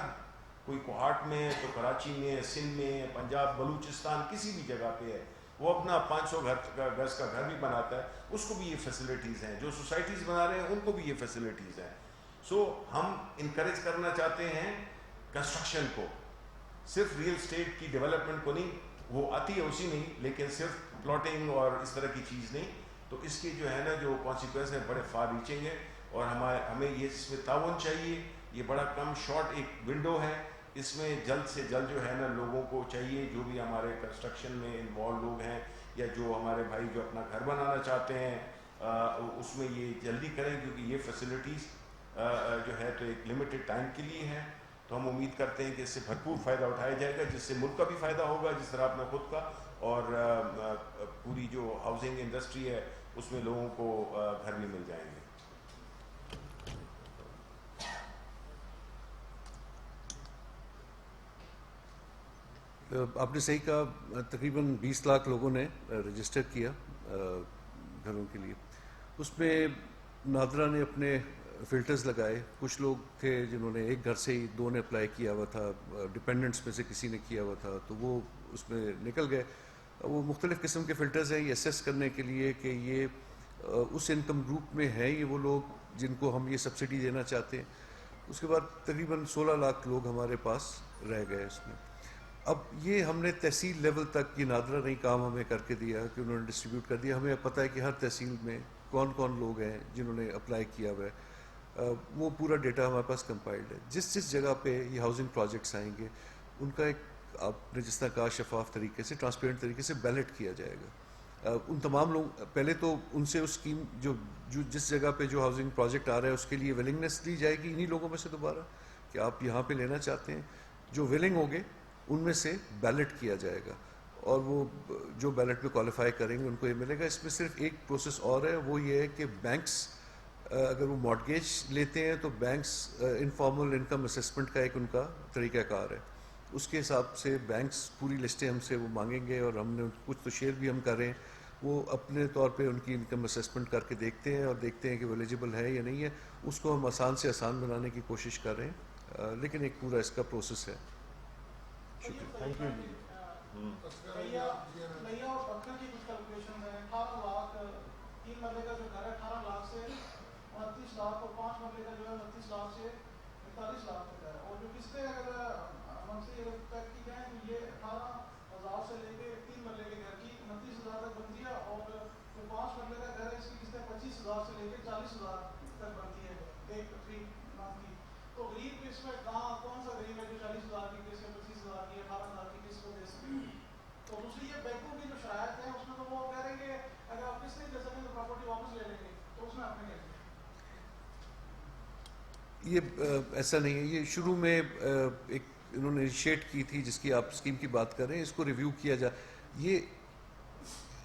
کوئی کوہاٹ میں، تو کراچی میں، سندھ میں، پنجاب، بلوچستان، کسی بھی جگہ پہ ہے، وہ اپنا 500 گز کا گھر بھی بناتا ہے، اس کو بھی یہ فیسلٹیز ہیں. جو سوسائٹیز بنا رہے ہیں ان کو بھی یہ فیسلٹیز ہیں. سو ہم انکریج کرنا چاہتے ہیں کنسٹرکشن کو، صرف ریئل اسٹیٹ کی ڈیولپمنٹ کو نہیں، وہ آتی ہے اسی میں، لیکن صرف پلاٹنگ اور اس طرح کی چیز نہیں. تو اس کے جو ہے نا جو کانسیکوینس ہیں بڑے فار ریچنگ ہیں، اور ہمیں یہ اس میں تعاون چاہیے. یہ بڑا کم شارٹ ایک ونڈو ہے اس میں جلد سے جلد جو ہے نا لوگوں کو چاہیے جو بھی ہمارے کنسٹرکشن میں انوالو لوگ ہیں یا جو ہمارے بھائی جو اپنا گھر بنانا چاہتے ہیں اس میں یہ جلدی کریں کیونکہ یہ فیسلٹیز جو ہے تو ایک لمیٹڈ ٹائم کے لیے ہے. تو ہم امید کرتے ہیں کہ اس سے بھرپور فائدہ اٹھایا جائے گا جس سے ملک کا بھی فائدہ ہوگا جس طرح اپنا خود کا اور پوری جو ہاؤسنگ انڈسٹری ہے اس میں لوگوں کو گھر بھی مل جائیں گے. آپ نے صحیح کہا تقریباً 20 لاکھ لوگوں نے رجسٹر کیا گھروں کے لیے. اس میں نادرا نے اپنے فلٹرز لگائے. کچھ لوگ تھے جنہوں نے ایک گھر سے ہی 2 نے اپلائی کیا ہوا تھا, ڈپینڈنٹس میں سے کسی نے کیا ہوا تھا تو وہ اس میں نکل گئے. وہ مختلف قسم کے فلٹرز ہیں یہ اسیس کرنے کے لیے کہ یہ اس انکم گروپ میں ہیں یہ وہ لوگ جن کو ہم یہ سبسڈی دینا چاہتے ہیں. اس کے بعد تقریباً 16 لاکھ لوگ ہمارے پاس رہ گئے اس میں. اب یہ ہم نے تحصیل لیول تک یہ نادرا نہیں کام ہمیں کر کے دیا کہ انہوں نے ڈسٹریبیوٹ کر دیا. ہمیں پتہ ہے کہ ہر تحصیل میں کون کون لوگ ہیں جنہوں نے اپلائی کیا ہوا ہے. وہ پورا ڈیٹا ہمارے پاس کمپائلڈ ہے. جس جگہ پہ یہ ہاؤسنگ پروجیکٹس آئیں گے ان کا ایک آپ نے جس طرح کہا شفاف طریقے سے ٹرانسپیرنٹ طریقے سے بیلٹ کیا جائے گا. ان تمام لوگ پہلے تو ان سے اس اسکیم جو جس جگہ پہ جو ہاؤسنگ پروجیکٹ آ رہا ہے اس کے لیے ولنگنیس لی جائے گی انہی لوگوں میں سے دوبارہ کہ آپ یہاں پہ لینا چاہتے ہیں. جو ولنگ ہوگے ان میں سے بیلٹ کیا جائے گا اور وہ جو بیلٹ پہ کوالیفائی کریں گے ان کو یہ ملے گا. اس میں صرف ایک پروسیس اور ہے وہ یہ ہے کہ بینکس اگر وہ مارٹگیج لیتے ہیں تو بینکس انفارمل انکم اسسمنٹ کا ایک ان کا طریقہ کار ہے. اس کے حساب سے بینکس پوری لسٹیں ہم سے وہ مانگیں گے اور ہم نے کچھ تو شیئر بھی ہم کریں. وہ اپنے طور پہ ان کی انکم اسسمنٹ کر کے دیکھتے ہیں اور دیکھتے ہیں کہ وہ ایلیجیبل ہے یا نہیں ہے. اس کو ہم آسان سے آسان بنانے کی کوشش کر رہے ہیں لیکن ایک پورا اس کا پروسیس ہے. شکریہ. تھینک یو جی. نیا اور پتھر کی کچھ کیلکولیشن ہے. 18 لاکھ 3 مرلے کا جو گھر ہے 18 لاکھ سے 29 لاکھ اور 5 مرلے کا جو ہے 29 لاکھ سے 45 لاکھ تک ہے. اور جو قسطیں اگر منتھلی طے کی جائیں تو یہ 18,000 سے لے کے 3 مرلے کے گھر کی 29,000 تک بنتی ہے اور جو 5 مرلے کا گھر ہے اس کی قسطیں 25,000 سے لے کے 40,000 تک بنتی ہے ایک 3 منتھ کی. تو غریب اس میں کون سا غریب ہے جو 40,000 کی قسط 25,000 کی 18,000 کی قسط کو دے سکے. تو دوسری یہ بینکوں کی جو شرائط ہے اس میں تو وہ کہہ رہے ہیں کہ اگر آپ قسط نہیں دے سکیں تو پراپرٹی واپس لے لیں گے. تو اس میں آپ نے کیا کیا؟ یہ ایسا نہیں ہے. یہ شروع میں ایک انہوں نے انیشیٹ کی تھی جس کی آپ اسکیم کی بات کر رہے ہیں. اس کو ریویو کیا جائے. یہ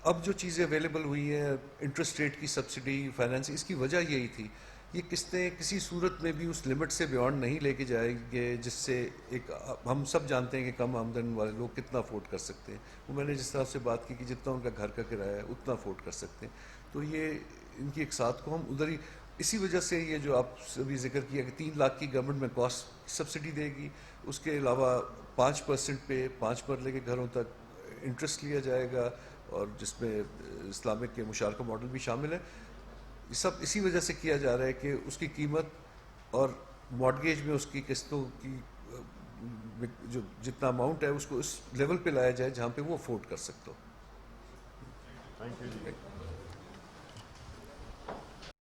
اب جو چیزیں اویلیبل ہوئی ہیں انٹرسٹ ریٹ کی سبسڈی فائنینس اس کی وجہ یہی تھی. یہ قسطیں کسی صورت میں بھی اس لمٹ سے بیونڈ نہیں لے کے جائیں گے جس سے ایک ہم سب جانتے ہیں کہ کم آمدن والے لوگ کتنا افورڈ کر سکتے ہیں. وہ میں نے جس طرح سے بات کی کہ جتنا ان کا گھر کا کرایہ ہے اتنا افورڈ کر سکتے ہیں. تو یہ ان کی ایک ساتھ کو ہم ادھر ہی اسی وجہ سے یہ جو آپ ابھی ذکر کیا کہ 3 لاکھ کی گورنمنٹ میں کاسٹ سبسڈی دے گی. اس کے علاوہ 5% پہ 5 مرلے کے گھروں تک انٹرسٹ لیا جائے گا اور جس میں اسلامک کے مشارکہ ماڈل بھی شامل ہے. یہ سب اسی وجہ سے کیا جا رہا ہے کہ اس کی قیمت اور مارٹگیج میں اس کی قسطوں کی جو جتنا اماؤنٹ ہے اس کو اس لیول پہ لایا جائے جہاں پہ وہ افورڈ کر سکتا ہو. Thank you G.